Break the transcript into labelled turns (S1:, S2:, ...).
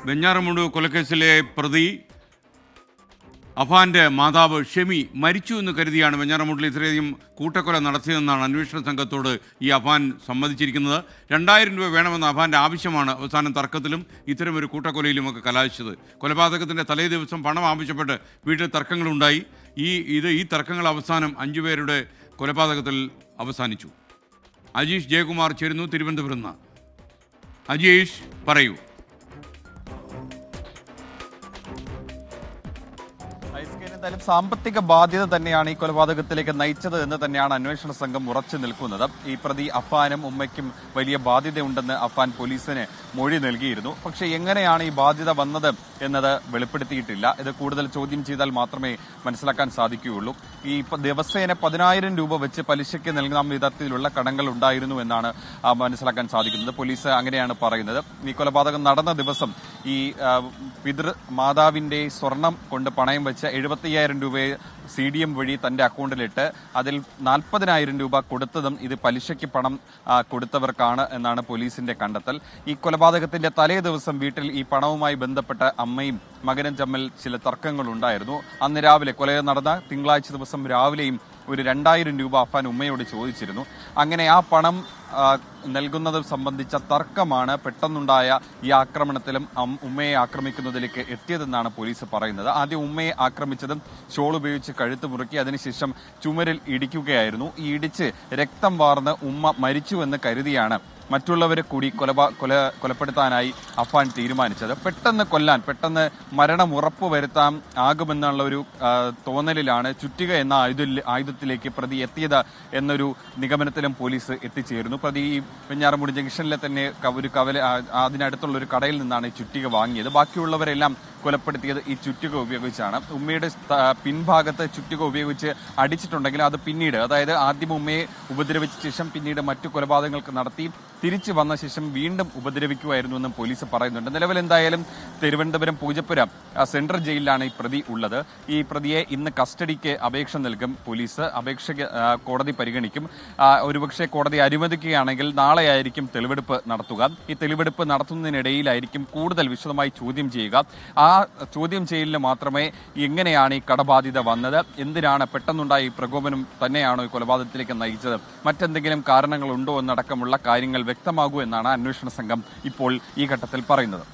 S1: വെഞ്ഞാറമൂട് കൊലക്കേസിലെ പ്രതി അഫാന്റെ മാതാവ് ഷെമി മരിച്ചു എന്ന് കരുതിയാണ് വെഞ്ഞാറമൂട്ടിൽ ഇത്രയധികം കൂട്ടക്കൊല നടത്തിയതെന്നാണ് അന്വേഷണ സംഘത്തോട് ഈ അഫാൻ സമ്മതിച്ചിരിക്കുന്നത്. 2000 രൂപ വേണമെന്ന അഫാന്റെ ആവശ്യമാണ് അവസാനം തർക്കത്തിലും ഇത്തരമൊരു കൂട്ടക്കൊലയിലുമൊക്കെ കലാശിച്ചത്. കൊലപാതകത്തിൻ്റെ തലേ ദിവസം പണം ആവശ്യപ്പെട്ട് വീട്ടിൽ തർക്കങ്ങളുണ്ടായി. ഈ തർക്കങ്ങൾ അവസാനം 5 പേരുടെ കൊലപാതകത്തിൽ അവസാനിച്ചു. അജീഷ് ജയകുമാർ ചേരുന്നു തിരുവനന്തപുരം നിന്ന്. അജീഷ്, പറയൂ.
S2: എന്തായാലും സാമ്പത്തിക ബാധ്യത തന്നെയാണ് ഈ കൊലപാതകത്തിലേക്ക് നയിച്ചത് എന്ന് തന്നെയാണ് അന്വേഷണ സംഘം ഉറച്ചു നിൽക്കുന്നത്. ഈ പ്രതി അഫാനും ഉമ്മയ്ക്കും വലിയ ബാധ്യതയുണ്ടെന്ന് അഫാൻ പോലീസിന് മൊഴി നൽകിയിരുന്നു. പക്ഷേ എങ്ങനെയാണ് ഈ ബാധ്യത വന്നത് എന്നത് വെളിപ്പെടുത്തിയിട്ടില്ല. ഇത് കൂടുതൽ ചോദ്യം ചെയ്താൽ മാത്രമേ മനസ്സിലാക്കാൻ സാധിക്കുകയുള്ളൂ. ഈ ദിവസേന 10,000 രൂപ വെച്ച് പലിശയ്ക്ക് നൽകുന്ന വിധത്തിലുള്ള കടങ്ങൾ ഉണ്ടായിരുന്നു എന്നാണ് മനസ്സിലാക്കാൻ സാധിക്കുന്നത്. പോലീസ് അങ്ങനെയാണ് പറയുന്നത്. ഈ കൊലപാതകം നടന്ന ദിവസം ഈ മാതാവിന്റെ സ്വർണം കൊണ്ട് പണയം വെച്ച് 75,000 രൂപയെ CDM വഴി തന്റെ അക്കൗണ്ടിലിട്ട് അതിൽ 40,000 രൂപ കൊടുത്തതും ഇത് പലിശയ്ക്ക് പണം കൊടുത്തവർക്കാണ് എന്നാണ് പോലീസിന്റെ കണ്ടെത്തൽ. ഈ കൊലപാതകത്തിന്റെ തലേ ദിവസം വീട്ടിൽ ഈ പണവുമായി ബന്ധപ്പെട്ട അമ്മയും മകനും തമ്മിൽ ചില തർക്കങ്ങൾ ഉണ്ടായിരുന്നു. അന്ന് രാവിലെ കൊല നടന്ന തിങ്കളാഴ്ച ദിവസം രാവിലെയും ഒരു 2,000 രൂപ അഫാൻ ഉമ്മയോട് ചോദിച്ചിരുന്നു. അങ്ങനെ ആ പണം നൽകുന്നത് സംബന്ധിച്ച തർക്കമാണ് പെട്ടെന്നുണ്ടായ ഈ ആക്രമണത്തിലും ഉമ്മയെ ആക്രമിക്കുന്നതിലേക്ക് എത്തിയതെന്നാണ് പോലീസ് പറയുന്നത്. ആദ്യം ഉമ്മയെ ആക്രമിച്ചതും ഷോൾ ഉപയോഗിച്ച് കഴുത്ത് മുറുക്കി അതിനുശേഷം ചുമരിൽ ഇടിക്കുകയായിരുന്നു. ഈ ഇടിച്ച് രക്തം വാർന്ന് ഉമ്മ മരിച്ചുവെന്ന് കരുതിയാണ് മറ്റുള്ളവരെ കൂടി കൊലപ്പെടുത്താനായി അഫാൻ തീരുമാനിച്ചത്. പെട്ടെന്ന് മരണം ഉറപ്പുവരുത്താൻ ആകുമെന്നുള്ള ഒരു തോന്നലിലാണ് ചുറ്റിക എന്ന ആയുധത്തിലേക്ക് പ്രതി എത്തിയത് എന്നൊരു നിഗമനത്തിലും പോലീസ് എത്തിച്ചേരുന്നു. പ്രതി വെഞ്ഞാറമൂട് ജംഗ്ഷനിലെ തന്നെ ഒരു അതിനടുത്തുള്ള ഒരു കടയിൽ നിന്നാണ് ഈ ചുറ്റിക വാങ്ങിയത്. ബാക്കിയുള്ളവരെല്ലാം കൊലപ്പെടുത്തിയത് ഈ ചുറ്റിക ഉപയോഗിച്ചാണ്. ഉമ്മയുടെ പിൻഭാഗത്ത് ചുറ്റിക ഉപയോഗിച്ച് അടിച്ചിട്ടുണ്ടെങ്കിൽ അത് പിന്നീട്, അതായത് ആദ്യം ഉമ്മയെ ഉപദ്രവിച്ച ശേഷം പിന്നീട് മറ്റു കൊലപാതകങ്ങൾക്ക് നടത്തി തിരിച്ചു വന്ന ശേഷം വീണ്ടും ഉപദ്രവിക്കുമായിരുന്നു എന്നും പോലീസ് പറയുന്നുണ്ട്. നിലവിൽ എന്തായാലും തിരുവനന്തപുരം പൂജപ്പുര സെൻട്രൽ ജയിലിലാണ് ഈ പ്രതി ഉള്ളത്. ഈ പ്രതിയെ ഇന്ന് കസ്റ്റഡിക്ക് അപേക്ഷ നൽകും പോലീസ്. അപേക്ഷ കോടതി പരിഗണിക്കും. ഒരുപക്ഷെ കോടതി അനുവദിക്കുകയാണെങ്കിൽ നാളെയായിരിക്കും തെളിവെടുപ്പ് നടത്തുക. ഈ തെളിവെടുപ്പ് നടത്തുന്നതിനിടയിലായിരിക്കും കൂടുതൽ വിശദമായി ചോദ്യം ചെയ്യുക. ആ ചോദ്യം ചെയ്യലിന് മാത്രമേ എങ്ങനെയാണ് ഈ കടബാധ്യത വന്നത്, എന്തിനാണ് പെട്ടെന്നുണ്ടായ ഈ പ്രകോപനം തന്നെയാണോ ഈ കൊലപാതകത്തിലേക്ക് നയിച്ചത്, മറ്റെന്തെങ്കിലും കാരണങ്ങളുണ്ടോ എന്നടക്കമുള്ള കാര്യങ്ങൾ വ്യക്തമാകൂ എന്നാണ് അന്വേഷണ സംഘം ഇപ്പോൾ ഈ ഘട്ടത്തിൽ പറയുന്നത്.